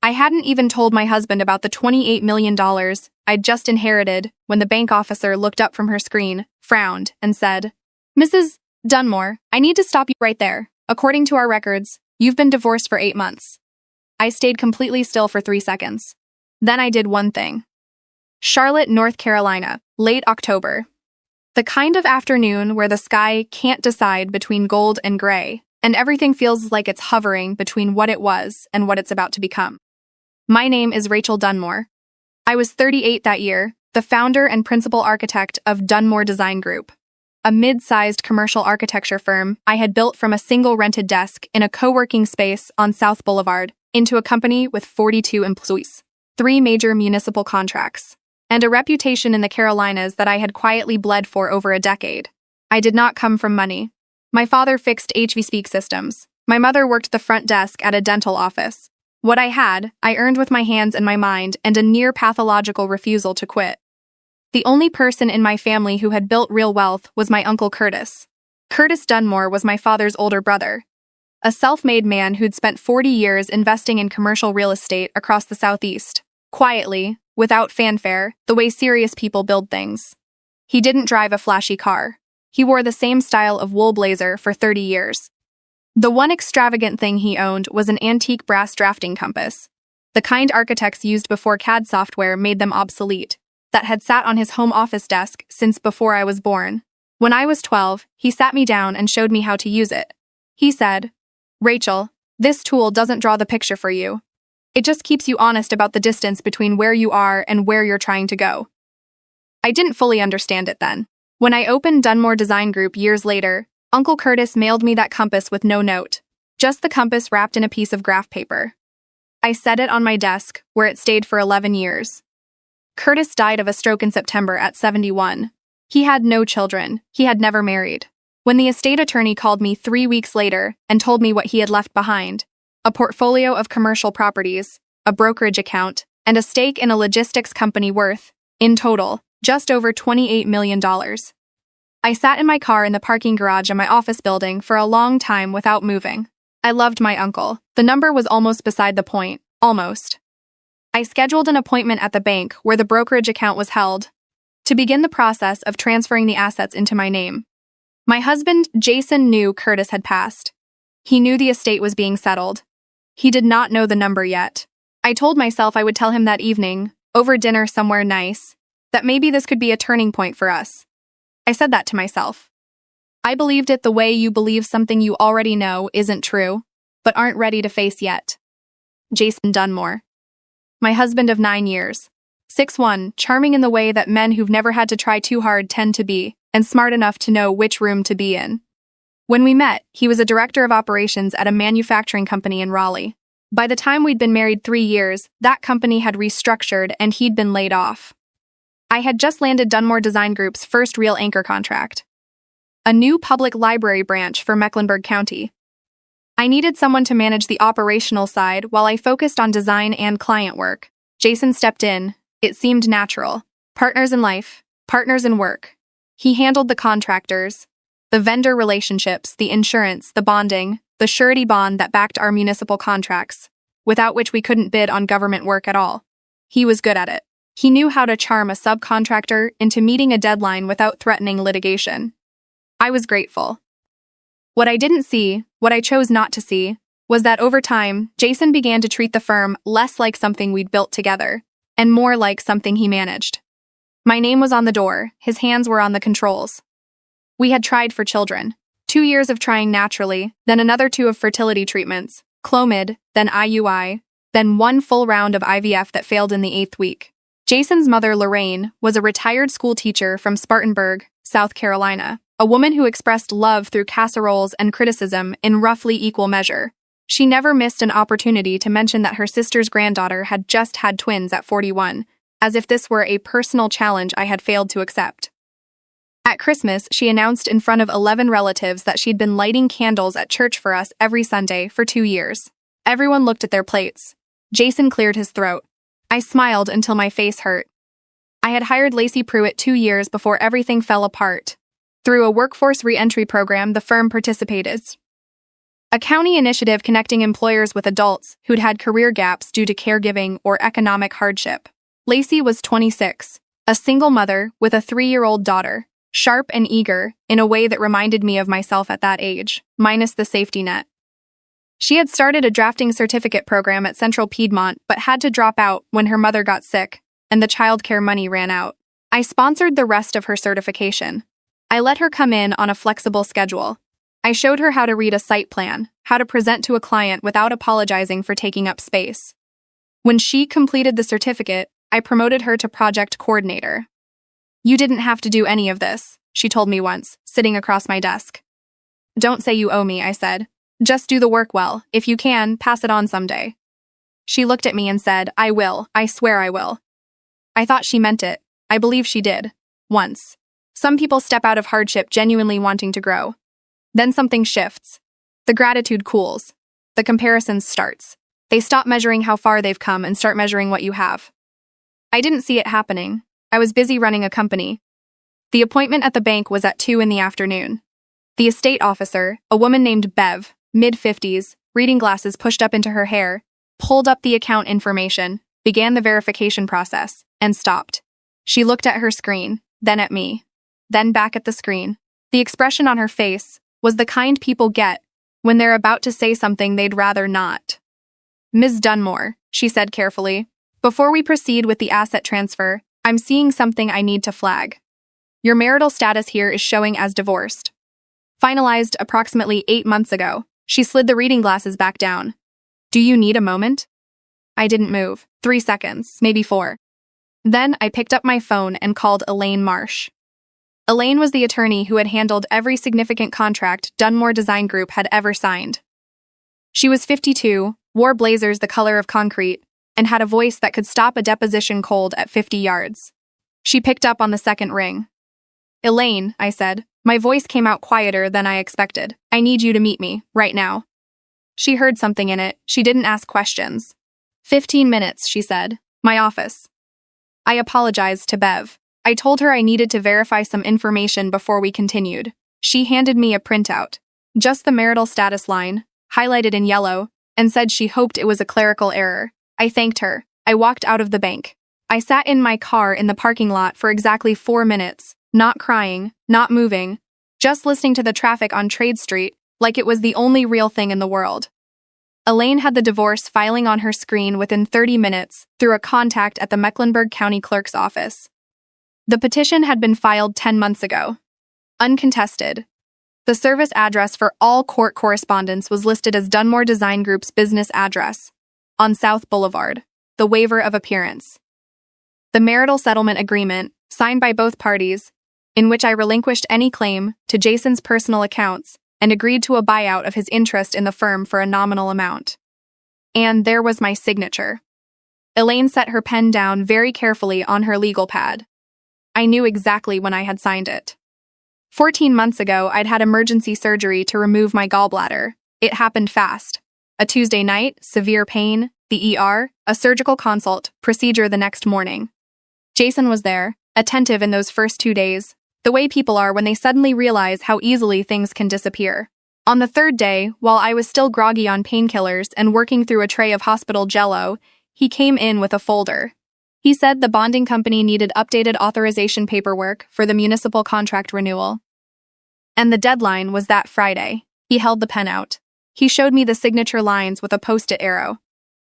I hadn't even told my husband about the $28 million I'd just inherited when the bank officer looked up from her screen, frowned, and said, "Mrs. Dunmore, I need to stop you right there. According to our records, you've been divorced for 8 months." I stayed completely still for 3 seconds. Then I did one thing. Charlotte, North Carolina, late October. The kind of afternoon where the sky can't decide between gold and gray, and everything feels like it's hovering between what it was and what it's about to become. My name is Rachel Dunmore. I was 38 that year, the founder and principal architect of Dunmore Design Group, a mid-sized commercial architecture firm I had built from a single rented desk in a co-working space on South Boulevard into a company with 42 employees, 3 major municipal contracts, and a reputation in the Carolinas that I had quietly bled for over a decade. I did not come from money. My father fixed HVAC systems. My mother worked the front desk at a dental office. What I had, I earned with my hands and my mind and a near-pathological refusal to quit. The only person in my family who had built real wealth was my Uncle Curtis. Curtis Dunmore was my father's older brother, a self-made man who'd spent 40 years investing in commercial real estate across the Southeast, quietly, without fanfare, the way serious people build things. He didn't drive a flashy car. He wore the same style of wool blazer for 30 years. The one extravagant thing he owned was an antique brass drafting compass, the kind architects used before CAD software made them obsolete, that had sat on his home office desk since before I was born. When I was 12, he sat me down and showed me how to use it. He said, "Rachel, this tool doesn't draw the picture for you. It just keeps you honest about the distance between where you are and where you're trying to go." I didn't fully understand it then. When I opened Dunmore Design Group years later, Uncle Curtis mailed me that compass with no note, just the compass wrapped in a piece of graph paper. I set it on my desk, where it stayed for 11 years. Curtis died of a stroke in September at 71. He had no children. He had never married. When the estate attorney called me 3 weeks later and told me what he had left behind, a portfolio of commercial properties, a brokerage account, and a stake in a logistics company worth, in total, just over $28 million. I sat in my car in the parking garage of my office building for a long time without moving. I loved my uncle. The number was almost beside the point. Almost. I scheduled an appointment at the bank where the brokerage account was held to begin the process of transferring the assets into my name. My husband, Jason, knew Curtis had passed. He knew the estate was being settled. He did not know the number yet. I told myself I would tell him that evening, over dinner somewhere nice, that maybe this could be a turning point for us. I said that to myself. I believed it the way you believe something you already know isn't true, but aren't ready to face yet. Jason Dunmore. My husband of 9 years. 6'1", charming in the way that men who've never had to try too hard tend to be, and smart enough to know which room to be in. When we met, he was a director of operations at a manufacturing company in Raleigh. By the time we'd been married 3 years, that company had restructured and he'd been laid off. I had just landed Dunmore Design Group's first real anchor contract, a new public library branch for Mecklenburg County. I needed someone to manage the operational side while I focused on design and client work. Jason stepped in. It seemed natural. Partners in life, partners in work. He handled the contractors, the vendor relationships, the insurance, the bonding, the surety bond that backed our municipal contracts, without which we couldn't bid on government work at all. He was good at it. He knew how to charm a subcontractor into meeting a deadline without threatening litigation. I was grateful. What I didn't see, what I chose not to see, was that over time, Jason began to treat the firm less like something we'd built together, and more like something he managed. My name was on the door, his hands were on the controls. We had tried for children. 2 years of trying naturally, then another 2 of fertility treatments, Clomid, then IUI, then 1 full round of IVF that failed in the 8th week. Jason's mother, Lorraine, was a retired school teacher from Spartanburg, South Carolina, a woman who expressed love through casseroles and criticism in roughly equal measure. She never missed an opportunity to mention that her sister's granddaughter had just had twins at 41, as if this were a personal challenge I had failed to accept. At Christmas, she announced in front of 11 relatives that she'd been lighting candles at church for us every Sunday for 2 years. Everyone looked at their plates. Jason cleared his throat. I smiled until my face hurt. I had hired Lacey Pruitt 2 years before everything fell apart. Through a workforce re-entry program the firm participated. A county initiative connecting employers with adults who'd had career gaps due to caregiving or economic hardship. Lacey was 26, a single mother with a 3-year-old daughter, sharp and eager in a way that reminded me of myself at that age, minus the safety net. She had started a drafting certificate program at Central Piedmont but had to drop out when her mother got sick and the childcare money ran out. I sponsored the rest of her certification. I let her come in on a flexible schedule. I showed her how to read a site plan, how to present to a client without apologizing for taking up space. When she completed the certificate, I promoted her to project coordinator. "You didn't have to do any of this," she told me once, sitting across my desk. "Don't say you owe me," I said. "Just do the work well. If you can, pass it on someday." She looked at me and said, "I will. I swear I will." I thought she meant it. I believe she did. Once. Some people step out of hardship genuinely wanting to grow. Then something shifts. The gratitude cools. The comparison starts. They stop measuring how far they've come and start measuring what you have. I didn't see it happening. I was busy running a company. The appointment at the bank was at 2 in the afternoon. The estate officer, a woman named Bev, mid-50s, reading glasses pushed up into her hair, pulled up the account information, began the verification process, and stopped. She looked at her screen, then at me, then back at the screen. The expression on her face was the kind people get when they're about to say something they'd rather not. "Ms. Dunmore," she said carefully, "before we proceed with the asset transfer, I'm seeing something I need to flag. Your marital status here is showing as divorced. Finalized approximately 8 months ago." She slid the reading glasses back down. "Do you need a moment?" I didn't move. 3 seconds, maybe 4. Then I picked up my phone and called Elaine Marsh. Elaine was the attorney who had handled every significant contract Dunmore Design Group had ever signed. She was 52, wore blazers the color of concrete, and had a voice that could stop a deposition cold at 50 yards. She picked up on the second ring. "Elaine," I said. My voice came out quieter than I expected. "I need you to meet me, right now." She heard something in it. She didn't ask questions. 15 minutes, she said. "My office." I apologized to Bev. I told her I needed to verify some information before we continued. She handed me a printout. Just the marital status line, highlighted in yellow, and said she hoped it was a clerical error. I thanked her. I walked out of the bank. I sat in my car in the parking lot for exactly 4 minutes, not crying, not moving, just listening to the traffic on Trade Street like it was the only real thing in the world. Elaine had the divorce filing on her screen within 30 minutes through a contact at the Mecklenburg County Clerk's office. The petition had been filed 10 months ago. Uncontested. The service address for all court correspondence was listed as Dunmore Design Group's business address, on South Boulevard, the waiver of appearance. The marital settlement agreement, signed by both parties, in which I relinquished any claim to Jason's personal accounts and agreed to a buyout of his interest in the firm for a nominal amount. And there was my signature. Elaine set her pen down very carefully on her legal pad. I knew exactly when I had signed it. 14 months ago, I'd had emergency surgery to remove my gallbladder. It happened fast. A Tuesday night, severe pain, the ER, a surgical consult, procedure the next morning. Jason was there, attentive in those first 2 days, the way people are when they suddenly realize how easily things can disappear. On the 3rd day, while I was still groggy on painkillers and working through a tray of hospital jello, he came in with a folder. He said the bonding company needed updated authorization paperwork for the municipal contract renewal. And the deadline was that Friday. He held the pen out. He showed me the signature lines with a post-it arrow.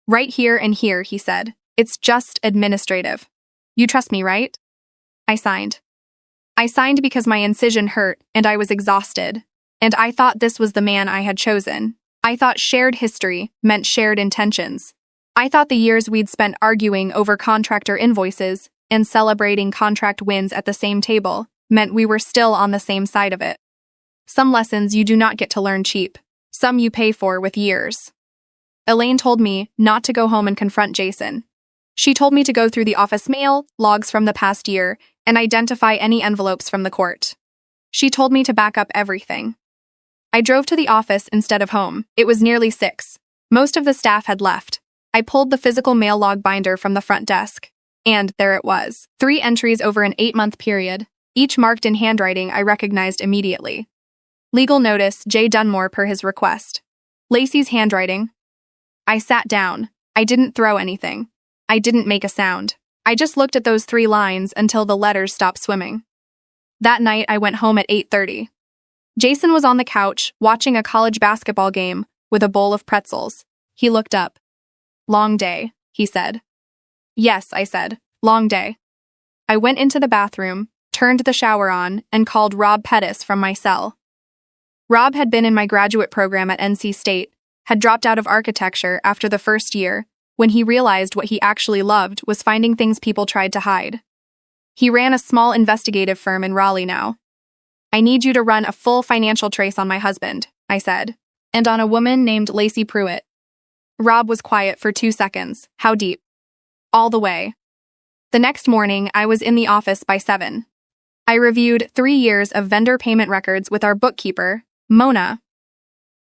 "Right here and here," he said. "It's just administrative. You trust me, right?" I signed. I signed because my incision hurt and I was exhausted, and I thought this was the man I had chosen. I thought shared history meant shared intentions. I thought the years we'd spent arguing over contractor invoices and celebrating contract wins at the same table meant we were still on the same side of it. Some lessons you do not get to learn cheap. Some you pay for with years. Elaine told me not to go home and confront Jason. She told me to go through the office mail, logs from the past year, and identify any envelopes from the court. She told me to back up everything. I drove to the office instead of home. It was nearly 6. Most of the staff had left. I pulled the physical mail log binder from the front desk. And there it was. 3 entries over an 8-month period, each marked in handwriting I recognized immediately. Legal notice, J. Dunmore per his request. Lacey's handwriting. I sat down. I didn't throw anything. I didn't make a sound. I just looked at those 3 lines until the letters stopped swimming. That night, I went home at 8:30. Jason was on the couch, watching a college basketball game, with a bowl of pretzels. He looked up. "Long day," he said. "Yes," I said. "Long day." I went into the bathroom, turned the shower on, and called Rob Pettis from my cell. Rob had been in my graduate program at NC State, had dropped out of architecture after the first year, when he realized what he actually loved was finding things people tried to hide. He ran a small investigative firm in Raleigh now. "I need you to run a full financial trace on my husband," I said, "and on a woman named Lacey Pruitt." Rob was quiet for 2 seconds. "How deep?" "All the way." The next morning, I was in the office by 7. I reviewed 3 years of vendor payment records with our bookkeeper, Mona,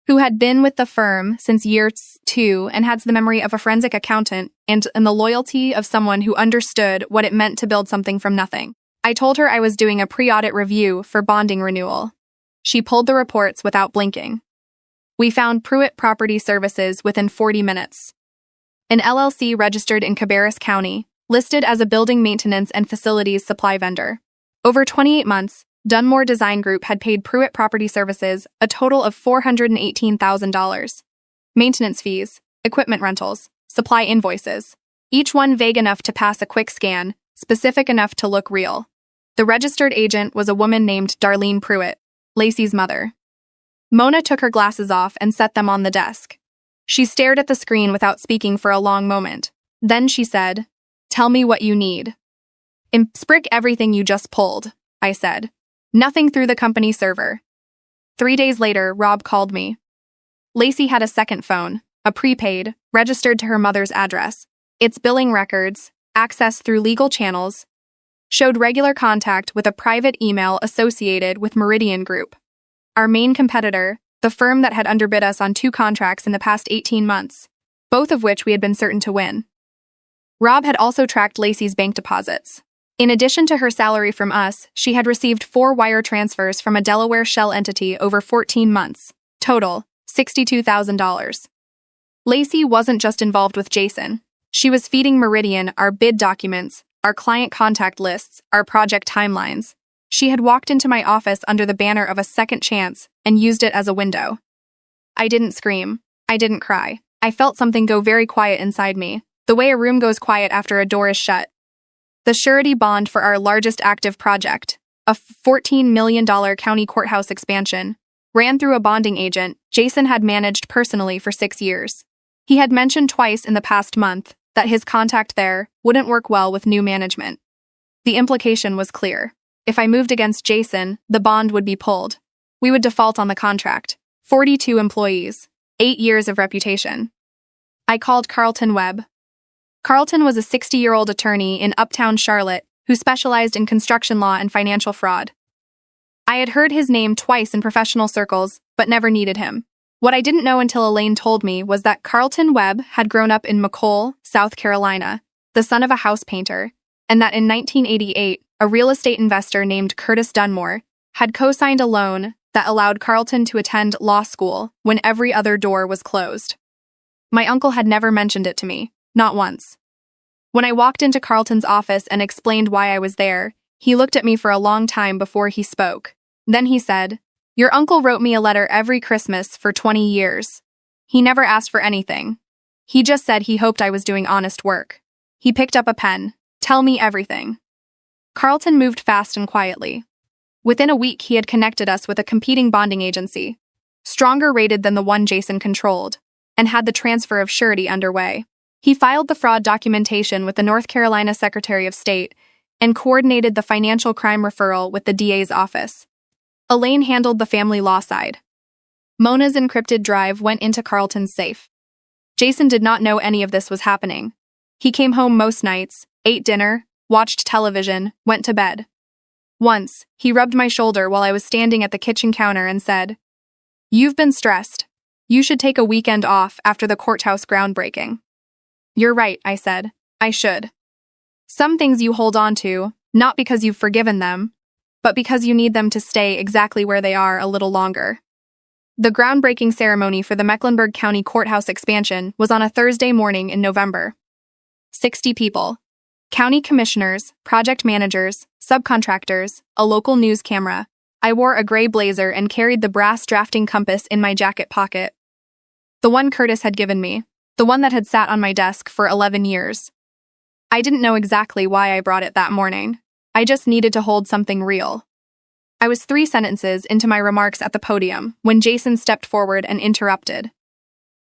who had been with the firm since year 2 and had the memory of a forensic accountant and the loyalty of someone who understood what it meant to build something from nothing. I told her I was doing a pre-audit review for bonding renewal. She pulled the reports without blinking. We found Pruitt Property Services within 40 minutes. An LLC registered in Cabarrus County, listed as a building maintenance and facilities supply vendor. Over 28 months, Dunmore Design Group had paid Pruitt Property Services a total of $418,000. Maintenance fees, equipment rentals, supply invoices, each one vague enough to pass a quick scan, specific enough to look real. The registered agent was a woman named Darlene Pruitt, Lacey's mother. Mona took her glasses off and set them on the desk. She stared at the screen without speaking for a long moment. Then she said, "Tell me what you need." "Imsprick everything you just pulled," I said. "Nothing through the company server." 3 days later, Rob called me. Lacey had a second phone, a prepaid, registered to her mother's address. Its billing records, access through legal channels, showed regular contact with a private email associated with Meridian Group, our main competitor, the firm that had underbid us on 2 contracts in the past 18 months, both of which we had been certain to win. Rob had also tracked Lacey's bank deposits. In addition to her salary from us, she had received 4 wire transfers from a Delaware shell entity over 14 months. Total, $62,000. Lacey wasn't just involved with Jason. She was feeding Meridian our bid documents, our client contact lists, our project timelines. She had walked into my office under the banner of a second chance and used it as a window. I didn't scream. I didn't cry. I felt something go very quiet inside me, the way a room goes quiet after a door is shut. The surety bond for our largest active project, a $14 million county courthouse expansion, ran through a bonding agent Jason had managed personally for 6 years. He had mentioned twice in the past month that his contact there wouldn't work well with new management. The implication was clear. If I moved against Jason, the bond would be pulled. We would default on the contract. 42 employees, 8 years of reputation. I called Carlton Webb. Carlton was a 60-year-old attorney in uptown Charlotte who specialized in construction law and financial fraud. I had heard his name twice in professional circles, but never needed him. What I didn't know until Elaine told me was that Carlton Webb had grown up in McColl, South Carolina, the son of a house painter, and that in 1988, a real estate investor named Curtis Dunmore had co-signed a loan that allowed Carlton to attend law school when every other door was closed. My uncle had never mentioned it to me, not once. When I walked into Carlton's office and explained why I was there, he looked at me for a long time before he spoke. Then he said, "Your uncle wrote me a letter every Christmas for 20 years. He never asked for anything. He just said he hoped I was doing honest work." He picked up a pen. "Tell me everything." Carlton moved fast and quietly. Within a week, he had connected us with a competing bonding agency, stronger rated than the one Jason controlled, and had the transfer of surety underway. He filed the fraud documentation with the North Carolina Secretary of State and coordinated the financial crime referral with the DA's office. Elaine handled the family law side. Mona's encrypted drive went into Carlton's safe. Jason did not know any of this was happening. He came home most nights, ate dinner, watched television, went to bed. Once, he rubbed my shoulder while I was standing at the kitchen counter and said, "You've been stressed. You should take a weekend off after the courthouse groundbreaking." "You're right," I said. "I should." Some things you hold on to, not because you've forgiven them, but because you need them to stay exactly where they are a little longer. The groundbreaking ceremony for the Mecklenburg County Courthouse expansion was on a Thursday morning in November. 60 people. County commissioners, project managers, subcontractors, a local news camera. I wore a gray blazer and carried the brass drafting compass in my jacket pocket. The one Curtis had given me, the one that had sat on my desk for 11 years. I didn't know exactly why I brought it that morning. I just needed to hold something real. I was 3 sentences into my remarks at the podium when Jason stepped forward and interrupted.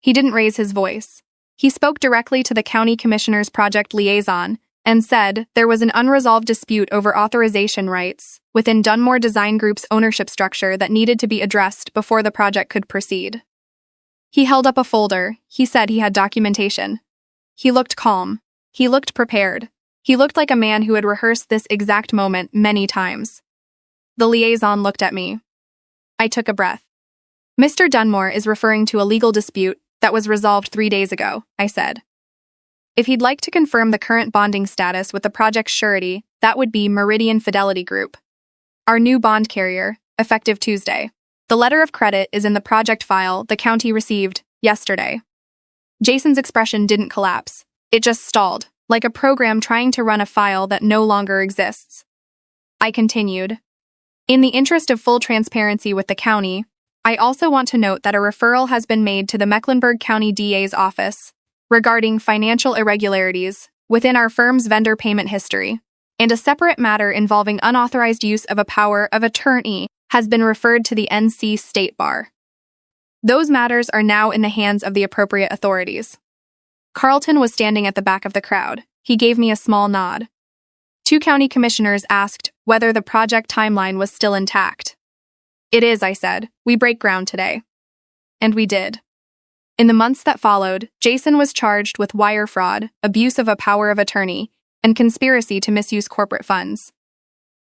He didn't raise his voice. He spoke directly to the county commissioner's project liaison and said there was an unresolved dispute over authorization rights within Dunmore Design Group's ownership structure that needed to be addressed before the project could proceed. He held up a folder. He said he had documentation. He looked calm. He looked prepared. He looked like a man who had rehearsed this exact moment many times. The liaison looked at me. I took a breath. Mr. Dunmore is referring to a legal dispute that was resolved 3 days ago, I said. If he'd like to confirm the current bonding status with the project's surety, that would be Meridian Fidelity Group, our new bond carrier, effective Tuesday. The letter of credit is in the project file the county received yesterday. Jason's expression didn't collapse. It just stalled, like a program trying to run a file that no longer exists. I continued. In the interest of full transparency with the county, I also want to note that a referral has been made to the Mecklenburg County DA's office regarding financial irregularities within our firm's vendor payment history, and a separate matter involving unauthorized use of a power of attorney has been referred to the NC State Bar. Those matters are now in the hands of the appropriate authorities. Carlton was standing at the back of the crowd. He gave me a small nod. 2 county commissioners asked whether the project timeline was still intact. It is, I said. We break ground today. And we did. In the months that followed, Jason was charged with wire fraud, abuse of a power of attorney, and conspiracy to misuse corporate funds.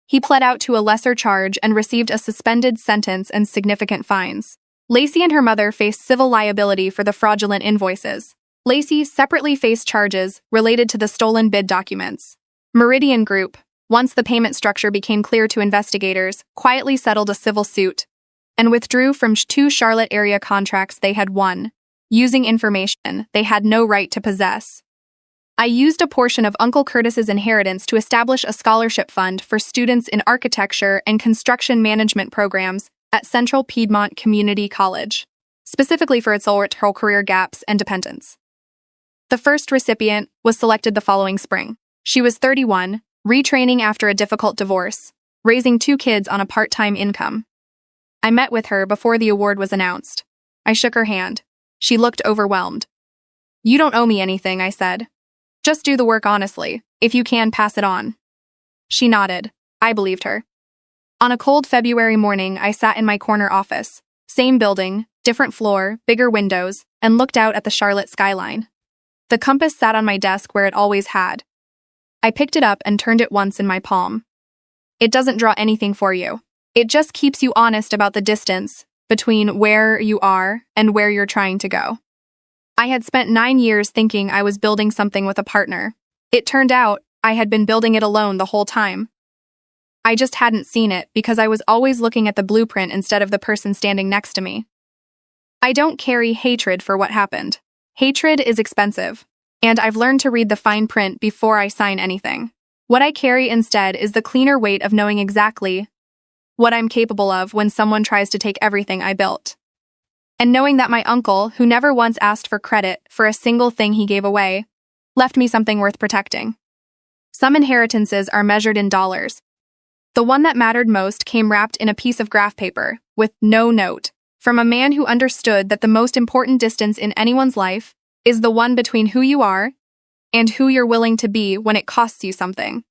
He pled out to a lesser charge and received a suspended sentence and significant fines. Lacey and her mother faced civil liability for the fraudulent invoices. Lacey separately faced charges related to the stolen bid documents. Meridian Group, once the payment structure became clear to investigators, quietly settled a civil suit and withdrew from 2 Charlotte area contracts they had won, using information they had no right to possess. I used a portion of Uncle Curtis's inheritance to establish a scholarship fund for students in architecture and construction management programs at Central Piedmont Community College, specifically for its electoral career gaps and dependents. The first recipient was selected the following spring. She was 31, retraining after a difficult divorce, raising 2 kids on a part-time income. I met with her before the award was announced. I shook her hand. She looked overwhelmed. You don't owe me anything, I said. Just do the work honestly. If you can, pass it on. She nodded. I believed her. On a cold February morning, I sat in my corner office. Same building, different floor, bigger windows, and looked out at the Charlotte skyline. The compass sat on my desk where it always had. I picked it up and turned it once in my palm. It doesn't draw anything for you. It just keeps you honest about the distance between where you are and where you're trying to go. I had spent 9 years thinking I was building something with a partner. It turned out I had been building it alone the whole time. I just hadn't seen it because I was always looking at the blueprint instead of the person standing next to me. I don't carry hatred for what happened. Hatred is expensive, and I've learned to read the fine print before I sign anything. What I carry instead is the cleaner weight of knowing exactly what I'm capable of when someone tries to take everything I built. And knowing that my uncle, who never once asked for credit for a single thing he gave away, left me something worth protecting. Some inheritances are measured in dollars. The one that mattered most came wrapped in a piece of graph paper, with no note, from a man who understood that the most important distance in anyone's life is the one between who you are and who you're willing to be when it costs you something.